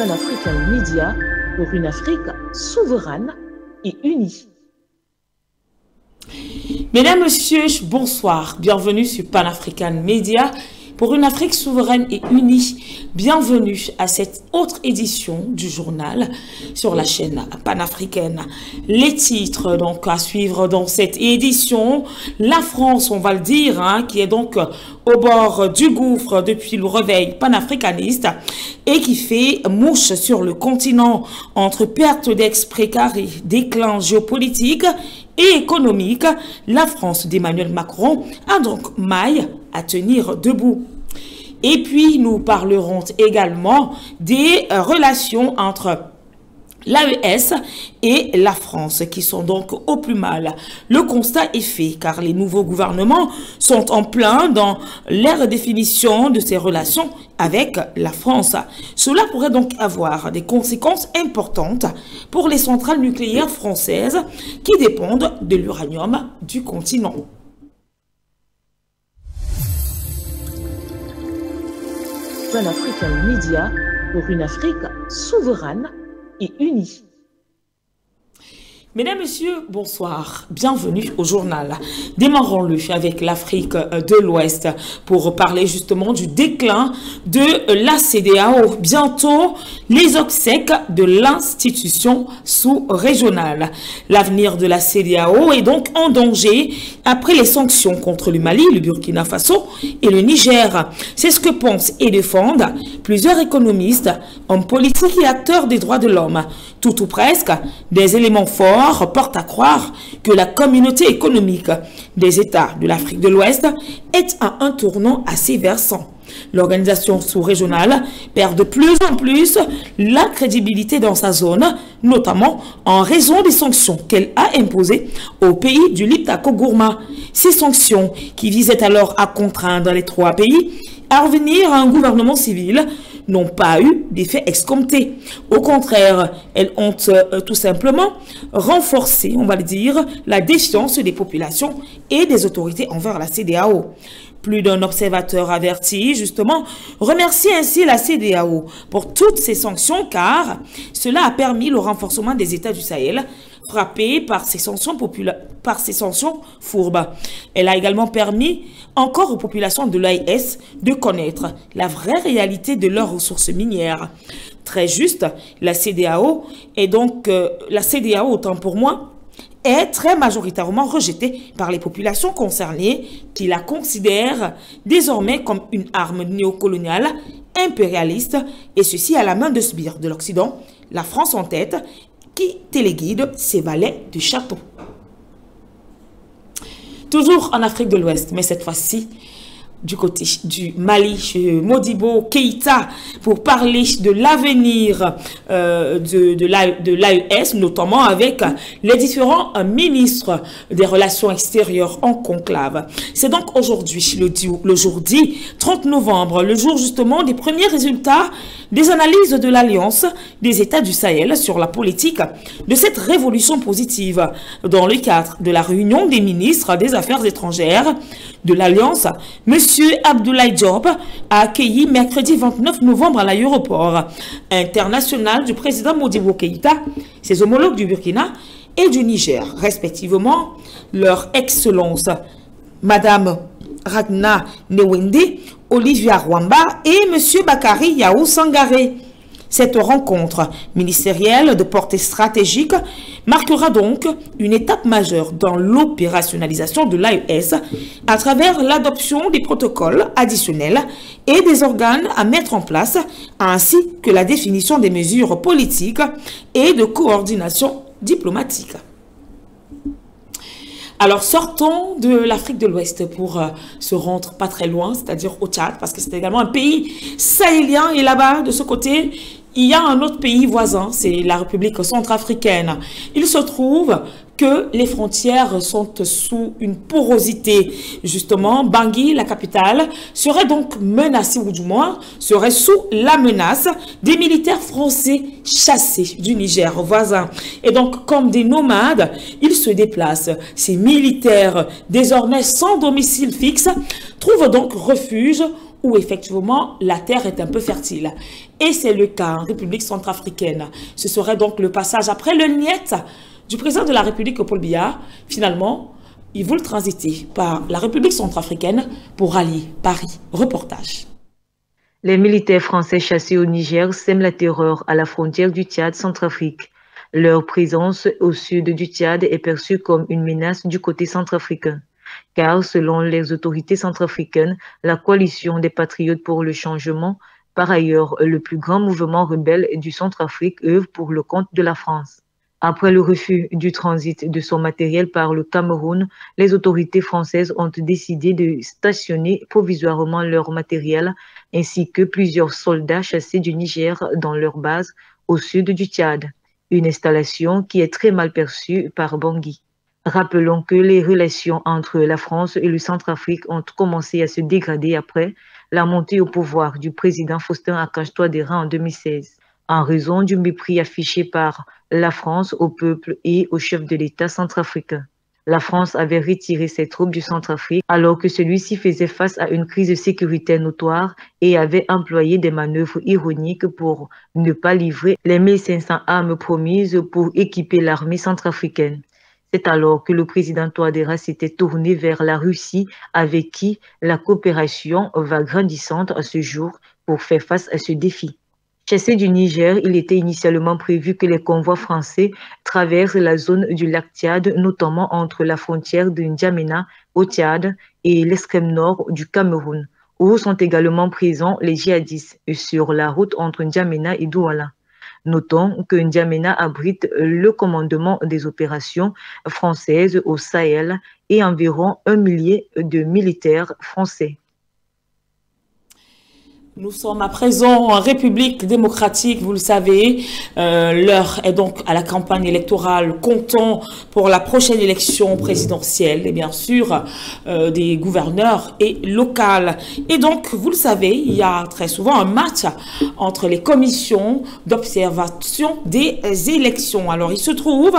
Pan-African Media pour une Afrique souveraine et unie. Mesdames, Messieurs, bonsoir. Bienvenue sur Pan-African Media pour une Afrique souveraine et unie. Bienvenue à cette autre édition du journal sur la chaîne panafricaine. Les titres donc à suivre dans cette édition. La France, on va le dire, qui est donc au bord du gouffre depuis le réveil panafricaniste et qui fait mouche sur le continent entre perte d'ex-précarés, déclin géopolitique et économique. La France d'Emmanuel Macron a donc maille à tenir debout. Et puis, nous parlerons également des relations entre l'AES et la France qui sont donc au plus mal. Le constat est fait car les nouveaux gouvernements sont en plein dans leur définition de ces relations avec la France. Cela pourrait donc avoir des conséquences importantes pour les centrales nucléaires françaises qui dépendent de l'uranium du continent. Pan-African Media pour une Afrique souveraine et unie. Mesdames, Messieurs, bonsoir. Bienvenue au journal. Démarrons-le avec l'Afrique de l'Ouest pour parler justement du déclin de la CEDEAO. Bientôt, les obsèques de l'institution sous-régionale. L'avenir de la CEDEAO est donc en danger après les sanctions contre le Mali, le Burkina Faso et le Niger. C'est ce que pensent et défendent plusieurs économistes, hommes politiques et acteurs des droits de l'homme. Tout ou presque, des éléments forts portent à croire que la communauté économique des États de l'Afrique de l'Ouest est à un tournant assez versant. L'organisation sous-régionale perd de plus en plus la crédibilité dans sa zone, notamment en raison des sanctions qu'elle a imposées aux pays du Liptako-Gourma. Ces sanctions qui visaient alors à contraindre les trois pays à revenir à un gouvernement civil n'ont pas eu d'effet escompté. Au contraire, elles ont tout simplement renforcé, on va le dire, la défiance des populations et des autorités envers la CEDEAO. Plus d'un observateur averti, justement, remercie ainsi la CEDEAO pour toutes ces sanctions car cela a permis le renforcement des États du Sahel frappés par ces sanctions fourbes. Elle a également permis encore aux populations de l'AES de connaître la vraie réalité de leurs ressources minières. Très juste, la CEDEAO est donc, autant pour moi, est très majoritairement rejetée par les populations concernées qui la considèrent désormais comme une arme néocoloniale impérialiste et ceci à la main de sbires de l'Occident, la France en tête, qui téléguide ses valets du château. Toujours en Afrique de l'Ouest, mais cette fois-ci du côté du Mali, chez Modibo Keïta, pour parler de l'avenir de l'AES, notamment avec les différents ministres des Relations extérieures en conclave. C'est donc aujourd'hui, le jour dit 30 novembre, le jour justement des premiers résultats des analyses de l'Alliance des États du Sahel sur la politique de cette révolution positive. Dans le cadre de la réunion des ministres des Affaires étrangères de l'Alliance, M. Abdoulaye Diop a accueilli mercredi 29 novembre à l'aéroport international du président Modibo Keïta, ses homologues du Burkina et du Niger, respectivement leur Excellence Madame Ragna Newende, Olivia Rwamba et M. Bakari Yahou Sangaré. Cette rencontre ministérielle de portée stratégique marquera donc une étape majeure dans l'opérationnalisation de l'AES à travers l'adoption des protocoles additionnels et des organes à mettre en place, ainsi que la définition des mesures politiques et de coordination diplomatique. Alors, sortons de l'Afrique de l'Ouest pour se rendre pas très loin, c'est-à-dire au Tchad, parce que c'est également un pays sahélien. Et là-bas, de ce côté, il y a un autre pays voisin, c'est la République centrafricaine. Il se trouve que les frontières sont sous une porosité. Justement, Bangui, la capitale, serait donc menacée, ou du moins serait sous la menace des militaires français chassés du Niger voisin. Et donc, comme des nomades, ils se déplacent. Ces militaires, désormais sans domicile fixe, trouvent donc refuge où effectivement la terre est un peu fertile. Et c'est le cas en République centrafricaine. Ce serait donc le passage après le niet du président de la République, Paul Biya. Finalement, ils veulent transiter par la République centrafricaine pour allier Paris. Reportage. Les militaires français chassés au Niger sèment la terreur à la frontière du Tchad-Centrafrique. Leur présence au sud du Tchad est perçue comme une menace du côté centrafricain. Car, selon les autorités centrafricaines, la coalition des patriotes pour le changement, par ailleurs le plus grand mouvement rebelle du Centrafrique, œuvre pour le compte de la France. Après le refus du transit de son matériel par le Cameroun, les autorités françaises ont décidé de stationner provisoirement leur matériel ainsi que plusieurs soldats chassés du Niger dans leur base au sud du Tchad. Une installation qui est très mal perçue par Bangui. Rappelons que les relations entre la France et le Centrafrique ont commencé à se dégrader après la montée au pouvoir du président Faustin Archange-Touadéra en 2016, en raison du mépris affiché par la France au peuple et au chef de l'État centrafricain. La France avait retiré ses troupes du Centrafrique alors que celui-ci faisait face à une crise sécuritaire notoire et avait employé des manœuvres ironiques pour ne pas livrer les 1500 armes promises pour équiper l'armée centrafricaine. C'est alors que le président Touadéra s'était tourné vers la Russie avec qui la coopération va grandissante à ce jour pour faire face à ce défi. Chassé du Niger, il était initialement prévu que les convois français traversent la zone du lac Tchad, notamment entre la frontière de N'Djamena au Tchad et l'extrême nord du Cameroun, où sont également présents les djihadistes sur la route entre N'Djamena et Douala. Notons que N'Djamena abrite le commandement des opérations françaises au Sahel et environ 1 millier de militaires français. Nous sommes à présent en République démocratique, vous le savez. L'heure est donc à la campagne électorale. Comptons pour la prochaine élection présidentielle et bien sûr des gouverneurs et locales. Et donc, vous le savez, il y a très souvent un match entre les commissions d'observation des élections. Alors, il se trouve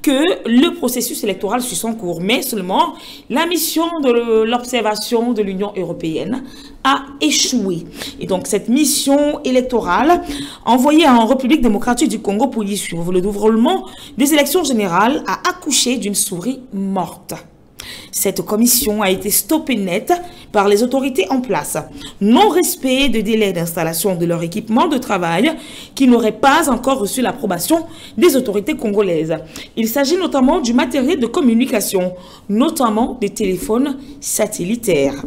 que le processus électoral suit son cours, mais seulement la mission de l'observation de l'Union européenne a échoué. Et donc, cette mission électorale envoyée en République démocratique du Congo pour y suivre le déroulement des élections générales a accouché d'une souris morte. Cette commission a été stoppée net par les autorités en place. Non-respect de délai d'installation de leur équipement de travail qui n'aurait pas encore reçu l'approbation des autorités congolaises. Il s'agit notamment du matériel de communication, notamment des téléphones satellitaires.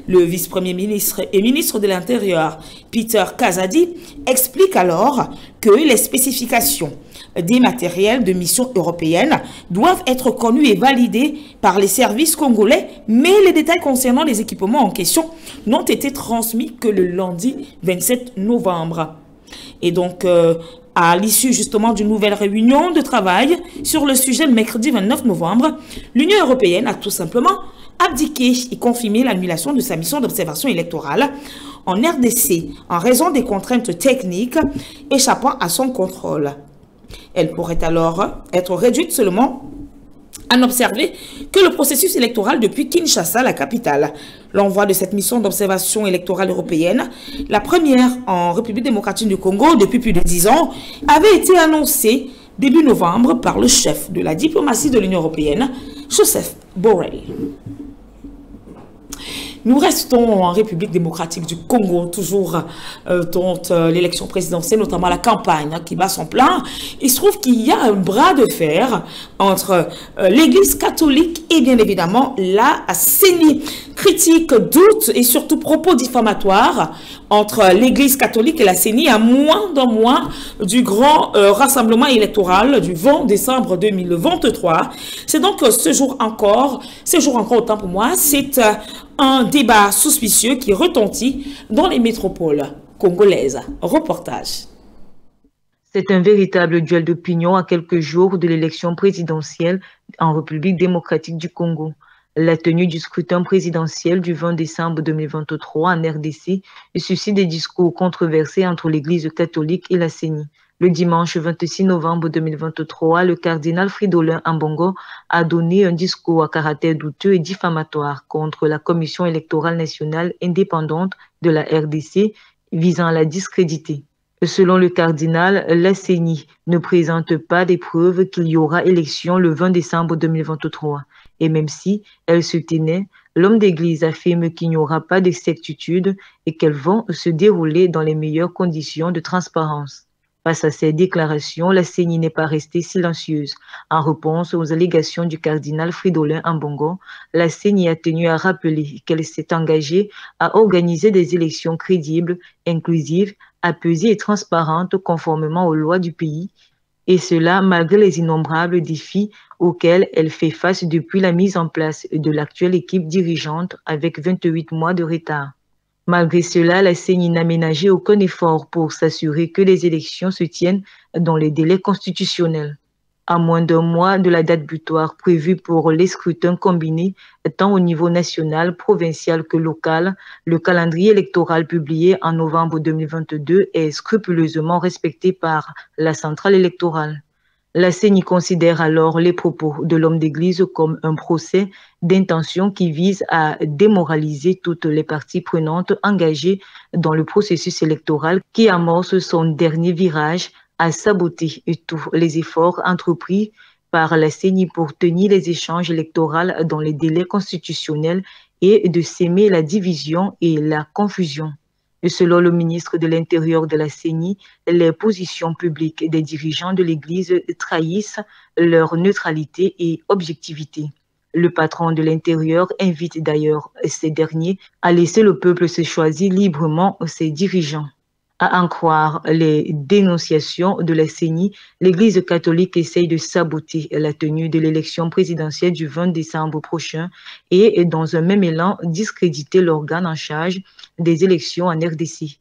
Le vice-premier ministre et ministre de l'Intérieur, Peter Kazadi, explique alors que les spécifications des matériels de mission européenne doivent être connues et validées par les services congolais, mais les détails concernant les équipements en question n'ont été transmis que le lundi 27 novembre. Et donc, à l'issue justement d'une nouvelle réunion de travail sur le sujet le mercredi 29 novembre, l'Union européenne a tout simplement abdiqué et confirmé l'annulation de sa mission d'observation électorale en RDC en raison des contraintes techniques échappant à son contrôle. Elle pourrait alors être réduite seulement à n'observer que le processus électoral depuis Kinshasa, la capitale. L'envoi de cette mission d'observation électorale européenne, la première en République démocratique du Congo depuis plus de 10 ans, avait été annoncé début novembre par le chef de la diplomatie de l'Union européenne, Joseph Borrell. Nous restons en République démocratique du Congo, toujours dont l'élection présidentielle, notamment la campagne qui bat son plein. Il se trouve qu'il y a un bras de fer entre l'Église catholique et bien évidemment la CENI. Critiques, doutes et surtout propos diffamatoires entre l'Église catholique et la CENI à moins d'un mois du grand rassemblement électoral du 20 décembre 2023. C'est donc ce jour encore autant pour moi, c'est un débat suspicieux qui retentit dans les métropoles congolaises. Reportage. C'est un véritable duel d'opinion à quelques jours de l'élection présidentielle en République démocratique du Congo. La tenue du scrutin présidentiel du 20 décembre 2023 en RDC suscite des discours controversés entre l'Église catholique et la CENI. Le dimanche 26 novembre 2023, le cardinal Fridolin Ambongo a donné un discours à caractère douteux et diffamatoire contre la Commission électorale nationale indépendante de la RDC visant à la discréditer. Selon le cardinal, la CENI ne présente pas des preuves qu'il y aura élection le 20 décembre 2023. Et même si elle se tenait, l'homme d'église affirme qu'il n'y aura pas de certitude et qu'elles vont se dérouler dans les meilleures conditions de transparence. Face à ces déclarations, la CENI n'est pas restée silencieuse. En réponse aux allégations du cardinal Fridolin Ambongo, la CENI a tenu à rappeler qu'elle s'est engagée à organiser des élections crédibles, inclusives, apaisées et transparentes conformément aux lois du pays, et cela malgré les innombrables défis auxquels elle fait face depuis la mise en place de l'actuelle équipe dirigeante avec 28 mois de retard. Malgré cela, la CENI n'a ménagé aucun effort pour s'assurer que les élections se tiennent dans les délais constitutionnels. À moins d'un mois de la date butoir prévue pour les scrutins combinés, tant au niveau national, provincial que local, le calendrier électoral publié en novembre 2022 est scrupuleusement respecté par la centrale électorale. La CENI considère alors les propos de l'homme d'église comme un procès d'intention qui vise à démoraliser toutes les parties prenantes engagées dans le processus électoral qui amorce son dernier virage, à saboter tous les efforts entrepris par la CENI pour tenir les échanges électoraux dans les délais constitutionnels et de s'aimer la division et la confusion. Selon le ministre de l'Intérieur de la CENI, les positions publiques des dirigeants de l'Église trahissent leur neutralité et objectivité. Le patron de l'Intérieur invite d'ailleurs ces derniers à laisser le peuple se choisir librement ses dirigeants. À en croire les dénonciations de la CENI, l'Église catholique essaye de saboter la tenue de l'élection présidentielle du 20 décembre prochain et, dans un même élan, discréditer l'organe en charge des élections en RDC.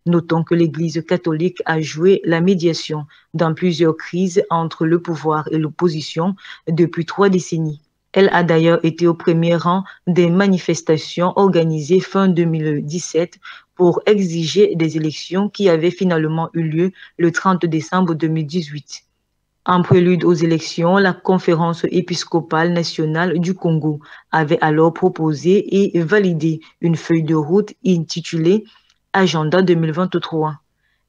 Notons que l'Église catholique a joué la médiation dans plusieurs crises entre le pouvoir et l'opposition depuis 3 décennies. Elle a d'ailleurs été au premier rang des manifestations organisées fin 2017 pour exiger des élections qui avaient finalement eu lieu le 30 décembre 2018. En prélude aux élections, la Conférence épiscopale nationale du Congo avait alors proposé et validé une feuille de route intitulée Agenda 2023.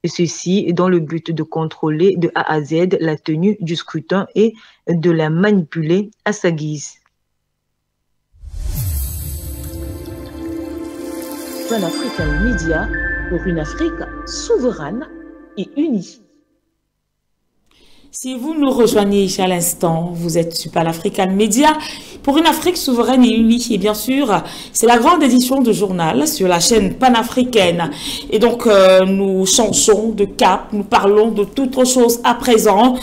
Ceci dans le but de contrôler de A à Z la tenue du scrutin et de la manipuler à sa guise. Pan-African Media pour une Afrique souveraine et unie. Si vous nous rejoignez à l'instant, vous êtes sur Pan-African Media pour une Afrique souveraine et unie. Et bien sûr, c'est la grande édition de journal sur la chaîne panafricaine. Et donc, nous changeons de cap, nous parlons de toute autre chose à présent.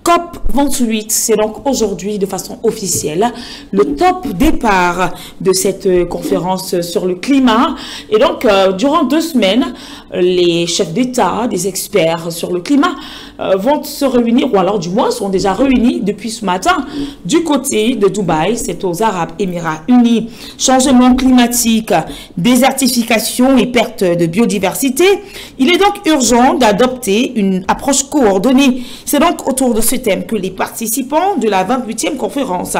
COP 28, c'est donc aujourd'hui de façon officielle le top départ de cette conférence sur le climat. Et donc, durant 2 semaines, les chefs d'État, des experts sur le climat vont se réunir, ou alors du moins sont déjà réunis depuis ce matin du côté de Dubaï, c'est aux Arabes Émirats Unis. Changement climatique, désertification et perte de biodiversité. Il est donc urgent d'adopter une approche coordonnée. C'est donc autour de ce thème que les participants de la 28e conférence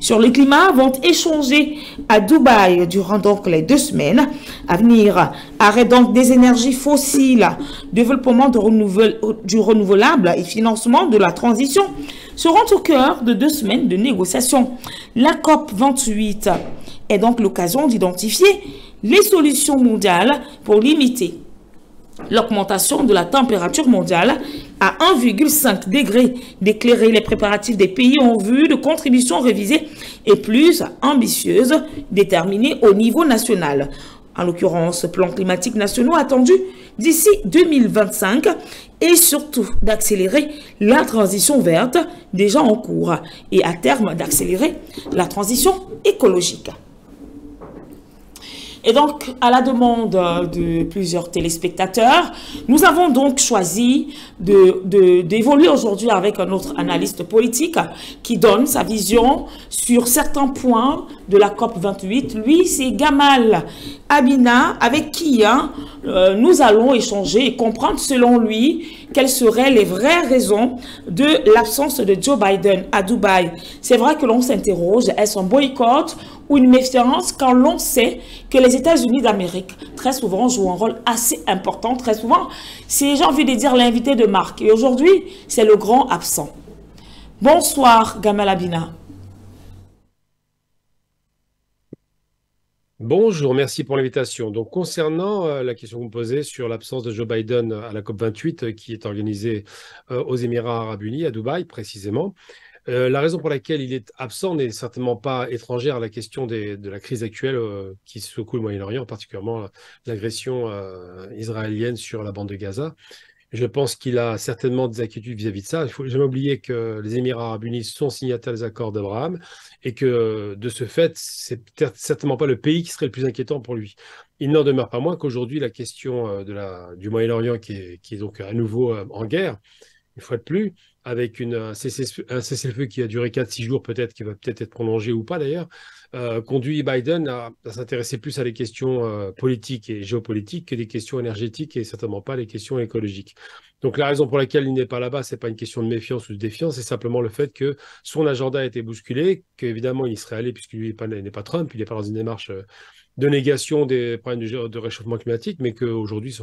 sur le climat vont échanger à Dubaï durant donc les 2 semaines à venir. Arrêt donc des énergies fossiles, développement du renouvelable et financement de la transition seront au cœur de 2 semaines de négociations. La COP 28 est donc l'occasion d'identifier les solutions mondiales pour limiter l'augmentation de la température mondiale à 1,5 degré, d'éclairer les préparatifs des pays en vue de contributions révisées et plus ambitieuses déterminées au niveau national. En l'occurrence, plans climatiques nationaux attendus d'ici 2025 et surtout d'accélérer la transition verte déjà en cours et à terme d'accélérer la transition écologique. Et donc, à la demande de plusieurs téléspectateurs, nous avons donc choisi d'évoluer aujourd'hui avec un autre analyste politique qui donne sa vision sur certains points de la COP28. Lui, c'est Gamal Abina, avec qui nous allons échanger et comprendre selon lui quelles seraient les vraies raisons de l'absence de Joe Biden à Dubaï. C'est vrai que l'on s'interroge, est-ce un boycott ou une méfiance quand l'on sait que les États-Unis d'Amérique, très souvent, jouent un rôle assez important. Très souvent, c'est, j'ai envie de dire, l'invité de marque. Et aujourd'hui, c'est le grand absent. Bonsoir, Gamal Abina. Bonjour, merci pour l'invitation. Donc, concernant la question que vous me posez sur l'absence de Joe Biden à la COP28 qui est organisée aux Émirats Arabes Unis, à Dubaï précisément, la raison pour laquelle il est absent n'est certainement pas étrangère à la question de la crise actuelle qui secoue le Moyen-Orient, particulièrement l'agression israélienne sur la bande de Gaza. Je pense qu'il a certainement des inquiétudes vis-à-vis de ça. Il ne faut jamais oublier que les Émirats Arabes Unis sont signataires des accords d'Abraham et que, de ce fait, c'est certainement pas le pays qui serait le plus inquiétant pour lui. Il n'en demeure pas moins qu'aujourd'hui, la question du Moyen-Orient qui est donc à nouveau en guerre, une fois de plus, avec un cessez-le-feu qui a duré 4-6 jours peut-être, qui va peut-être être prolongé ou pas d'ailleurs, conduit Biden à s'intéresser plus à des questions politiques et géopolitiques que des questions énergétiques et certainement pas les questions écologiques. Donc la raison pour laquelle il n'est pas là-bas, c'est pas une question de méfiance ou de défiance, c'est simplement le fait que son agenda a été bousculé, qu'évidemment il y serait allé puisqu'il n'est pas Trump, il n'est pas dans une démarche de négation des problèmes de réchauffement climatique, mais qu'aujourd'hui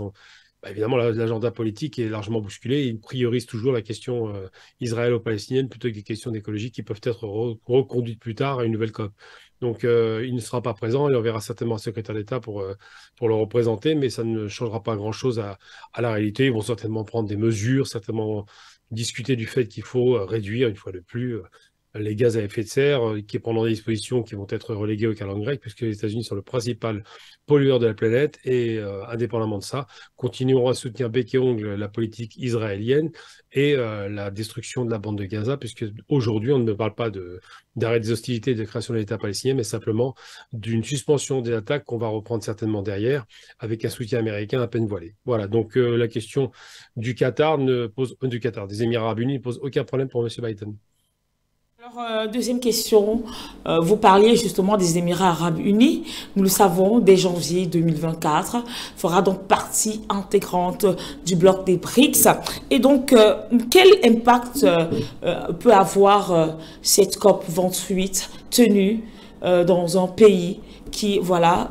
évidemment, l'agenda politique est largement bousculé. Il priorise toujours la question israélo-palestinienne plutôt que des questions d'écologie qui peuvent être reconduites plus tard à une nouvelle COP. Donc, il ne sera pas présent et on verra certainement un secrétaire d'État pour le représenter, mais ça ne changera pas grand-chose à la réalité. Ils vont certainement prendre des mesures, certainement discuter du fait qu'il faut réduire, une fois de plus, les gaz à effet de serre, qui prendront des dispositions qui vont être reléguées au calendrier grec, puisque les États-Unis sont le principal pollueur de la planète et, indépendamment de ça, continueront à soutenir bec et ongle la politique israélienne et la destruction de la bande de Gaza, puisque aujourd'hui, on ne parle pas d'arrêt des hostilités et de création de l'État palestinien, mais simplement d'une suspension des attaques qu'on va reprendre certainement derrière, avec un soutien américain à peine voilé. Voilà, donc la question du Qatar des Émirats Arabes Unis ne pose aucun problème pour M. Biden. Alors, deuxième question, vous parliez justement des Émirats Arabes Unis. Nous le savons, dès janvier 2024, fera donc partie intégrante du bloc des BRICS. Et donc, quel impact peut avoir cette COP28 tenue dans un pays qui, voilà,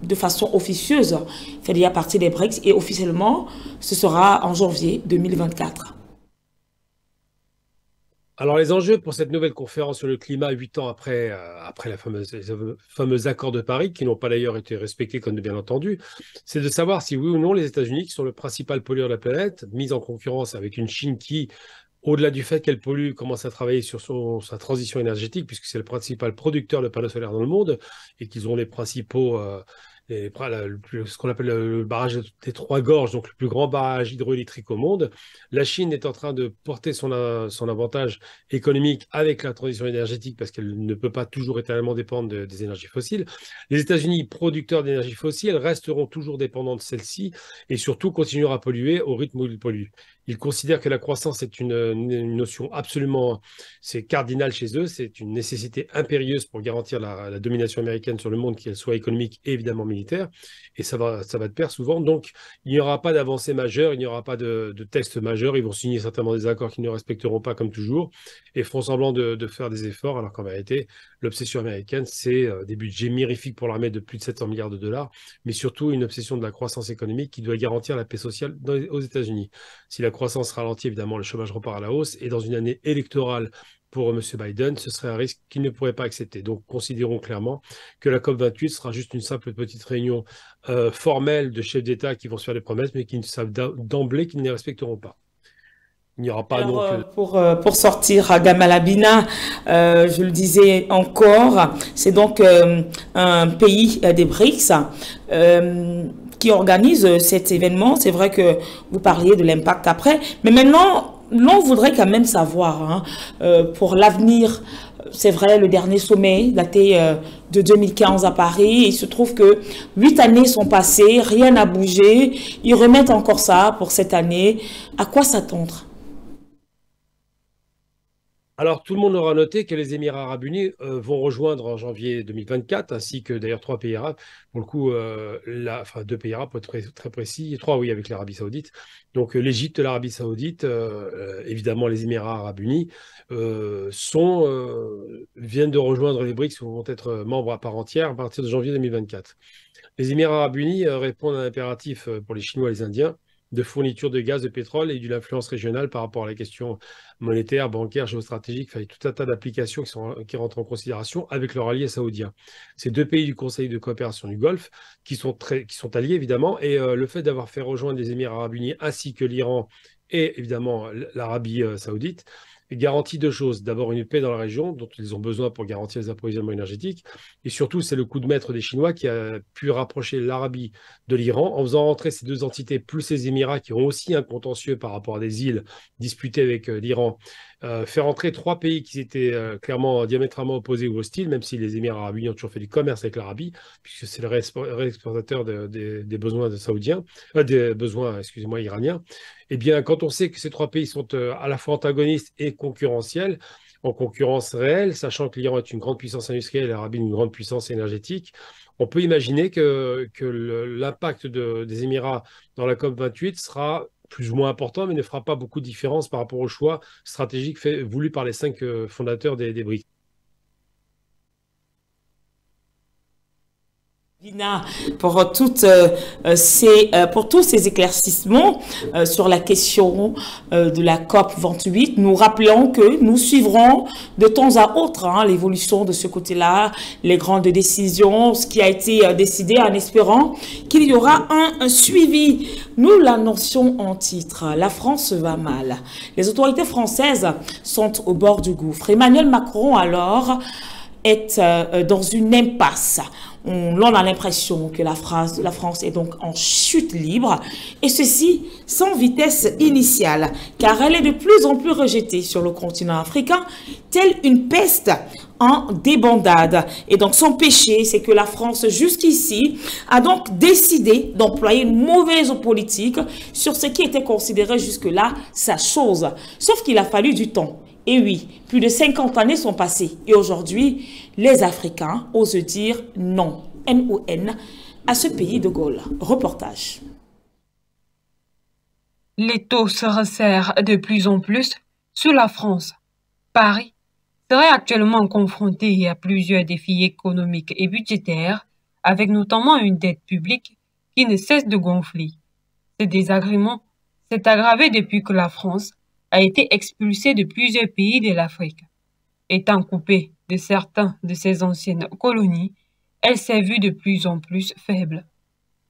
de façon officieuse, fait déjà partie des BRICS et officiellement, ce sera en janvier 2024. Alors, les enjeux pour cette nouvelle conférence sur le climat, 8 ans après les fameux accords de Paris, qui n'ont pas d'ailleurs été respectés, comme bien entendu, c'est de savoir si oui ou non les États-Unis, qui sont le principal pollueur de la planète, mis en concurrence avec une Chine qui, au-delà du fait qu'elle pollue, commence à travailler sur sa transition énergétique, puisque c'est le principal producteur de panneaux solaires dans le monde, et qu'ils ont les principaux... ce qu'on appelle le barrage des Trois Gorges, donc le plus grand barrage hydroélectrique au monde. La Chine est en train de porter son avantage économique avec la transition énergétique parce qu'elle ne peut pas toujours éternellement dépendre des énergies fossiles. Les États-Unis, producteurs d'énergie fossile, resteront toujours dépendants de celle-ci et surtout continueront à polluer au rythme où ils polluent. Ils considèrent que la croissance est une notion absolument, c'est cardinal chez eux, c'est une nécessité impérieuse pour garantir la domination américaine sur le monde, qu'elle soit économique et évidemment militaire, et ça va de pair souvent. Donc, il n'y aura pas d'avancée majeure, il n'y aura pas de texte majeur, ils vont signer certainement des accords qu'ils ne respecteront pas comme toujours, et feront semblant de faire des efforts, alors qu'en vérité, l'obsession américaine, c'est des budgets mirifiques pour l'armée de plus de 700 milliards de dollars, mais surtout une obsession de la croissance économique qui doit garantir la paix sociale aux États-Unis. Si la croissance ralentit, évidemment, le chômage repart à la hausse, et dans une année électorale pour M. Biden, ce serait un risque qu'il ne pourrait pas accepter. Donc, considérons clairement que la COP28 sera juste une simple petite réunion formelle de chefs d'État qui vont se faire des promesses, mais qui ne savent d'emblée qu'ils ne les respecteront pas. Il n'y aura pas pour sortir à Gamal Abina, je le disais encore, c'est donc un pays des BRICS qui organise cet événement. C'est vrai que vous parliez de l'impact après, mais maintenant, l'on voudrait quand même savoir, hein, pour l'avenir, c'est vrai, le dernier sommet daté de 2015 à Paris, il se trouve que 8 années sont passées, rien n'a bougé, ils remettent encore ça pour cette année. À quoi s'attendre? Alors, tout le monde aura noté que les Émirats arabes unis vont rejoindre en janvier 2024, ainsi que d'ailleurs 3 pays arabes. Pour le coup, enfin 2 pays arabes, pour être très précis, et 3, oui, avec l'Arabie saoudite. Donc, l'Égypte, l'Arabie saoudite, évidemment les Émirats arabes unis, viennent de rejoindre les BRICS, ou vont être membres à part entière à partir de janvier 2024. Les Émirats arabes unis répondent à un impératif pour les Chinois et les Indiens de fourniture de gaz, de pétrole et d'une influence régionale par rapport à la question monétaire, bancaire, géostratégique. Enfin, il y a tout un tas d'applications qui rentrent en considération avec leurs alliés saoudiens. Ces 2 pays du Conseil de coopération du Golfe qui sont alliés, évidemment, et le fait d'avoir fait rejoindre les Émirats arabes unis ainsi que l'Iran et évidemment l'Arabie saoudite garantit 2 choses. D'abord, une paix dans la région dont ils ont besoin pour garantir les approvisionnements énergétiques. Et surtout, c'est le coup de maître des Chinois qui a pu rapprocher l'Arabie de l'Iran en faisant rentrer ces 2 entités, plus les Émirats qui ont aussi un contentieux par rapport à des îles disputées avec l'Iran. Faire entrer 3 pays qui étaient clairement diamétralement opposés ou hostiles, même si les Émirats arabes unis ont toujours fait du commerce avec l'Arabie, puisque c'est le réexportateur des besoins saoudiens, des besoins, excusez-moi, iraniens. Eh bien, quand on sait que ces 3 pays sont à la fois antagonistes et concurrentiels, en concurrence réelle, sachant que l'Iran est une grande puissance industrielle et l'Arabie une grande puissance énergétique, on peut imaginer que l'impact des Émirats dans la COP28 sera plus ou moins important, mais ne fera pas beaucoup de différence par rapport au choix stratégique voulu par les 5 fondateurs des BRICS. Lina, pour pour tous ces éclaircissements sur la question de la COP 28, nous rappelons que nous suivrons de temps à autre l'évolution de ce côté-là, les grandes décisions, ce qui a été décidé en espérant qu'il y aura un suivi. Nous l'annoncions en titre, la France va mal. Les autorités françaises sont au bord du gouffre. Emmanuel Macron alors est dans une impasse. On a l'impression que la France est donc en chute libre, et ceci sans vitesse initiale, car elle est de plus en plus rejetée sur le continent africain, telle une peste en débandade. Et donc son péché, c'est que la France jusqu'ici a donc décidé d'employer une mauvaise politique sur ce qui était considéré jusque-là sa chose. Sauf qu'il a fallu du temps. Et oui, plus de 50 années sont passées et aujourd'hui, les Africains osent dire non, N-O-N, à ce pays de Gaulle. Reportage. Les taux se resserrent de plus en plus sur la France. Paris serait actuellement confronté à plusieurs défis économiques et budgétaires, avec notamment une dette publique qui ne cesse de gonfler. Ce désagrément s'est aggravé depuis que la France a été expulsée de plusieurs pays de l'Afrique. Étant coupée de certains de ses anciennes colonies, elle s'est vue de plus en plus faible.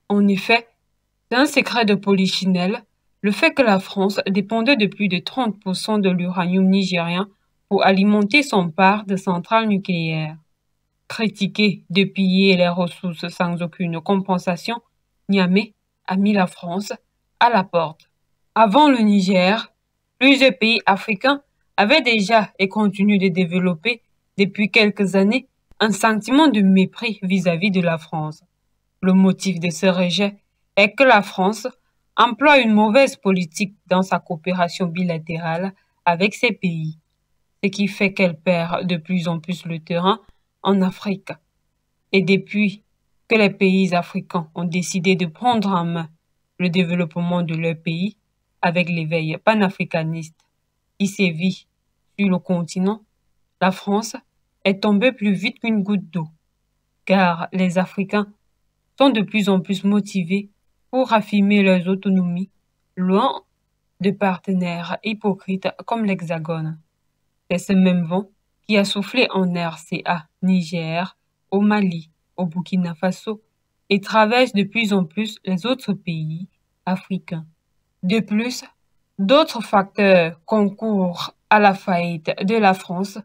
En effet, c'est un secret de polichinelle, le fait que la France dépendait de plus de 30% de l'uranium nigérien pour alimenter son parc de centrales nucléaires. Critiqué de piller les ressources sans aucune compensation, Niamey a mis la France à la porte. Avant le Niger, plusieurs pays africains avaient déjà et continuent de développer depuis quelques années un sentiment de mépris vis-à-vis de la France. Le motif de ce rejet est que la France emploie une mauvaise politique dans sa coopération bilatérale avec ces pays, ce qui fait qu'elle perd de plus en plus le terrain en Afrique. Et depuis que les pays africains ont décidé de prendre en main le développement de leur pays avec l'éveil panafricaniste qui sévit sur le continent, la France est tombée plus vite qu'une goutte d'eau, car les Africains sont de plus en plus motivés pour affirmer leur autonomie, loin de partenaires hypocrites comme l'Hexagone. C'est ce même vent qui a soufflé en RCA, Niger, au Mali, au Burkina Faso et traverse de plus en plus les autres pays africains. De plus, d'autres facteurs concourent à la faillite de la France,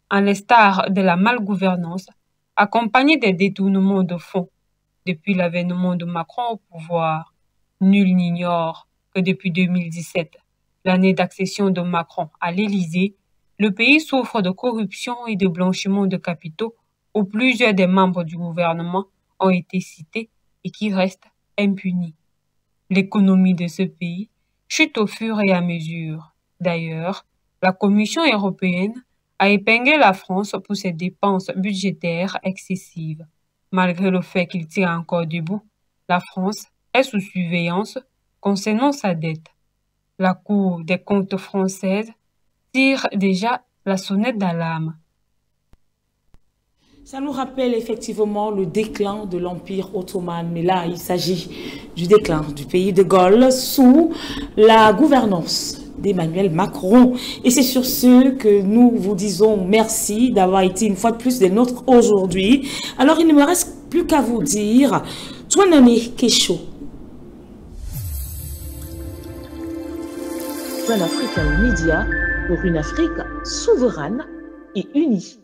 à l'instar de la malgouvernance, accompagnée des détournements de fonds. Depuis l'avènement de Macron au pouvoir, nul n'ignore que depuis 2017, l'année d'accession de Macron à l'Élysée, le pays souffre de corruption et de blanchiment de capitaux où plusieurs des membres du gouvernement ont été cités et qui restent impunis. L'économie de ce pays chute au fur et à mesure. D'ailleurs, la Commission européenne a épinglé la France pour ses dépenses budgétaires excessives. Malgré le fait qu'il tire encore debout, la France est sous surveillance concernant sa dette. La Cour des comptes française tire déjà la sonnette d'alarme. Ça nous rappelle effectivement le déclin de l'Empire ottoman, mais là, il s'agit du déclin du pays de Galles sous la gouvernance d'Emmanuel Macron. Et c'est sur ce que nous vous disons merci d'avoir été une fois de plus des nôtres aujourd'hui. Alors, il ne me reste plus qu'à vous dire, toi, Nané Kécho. Pan African Media pour une Afrique souveraine et unie.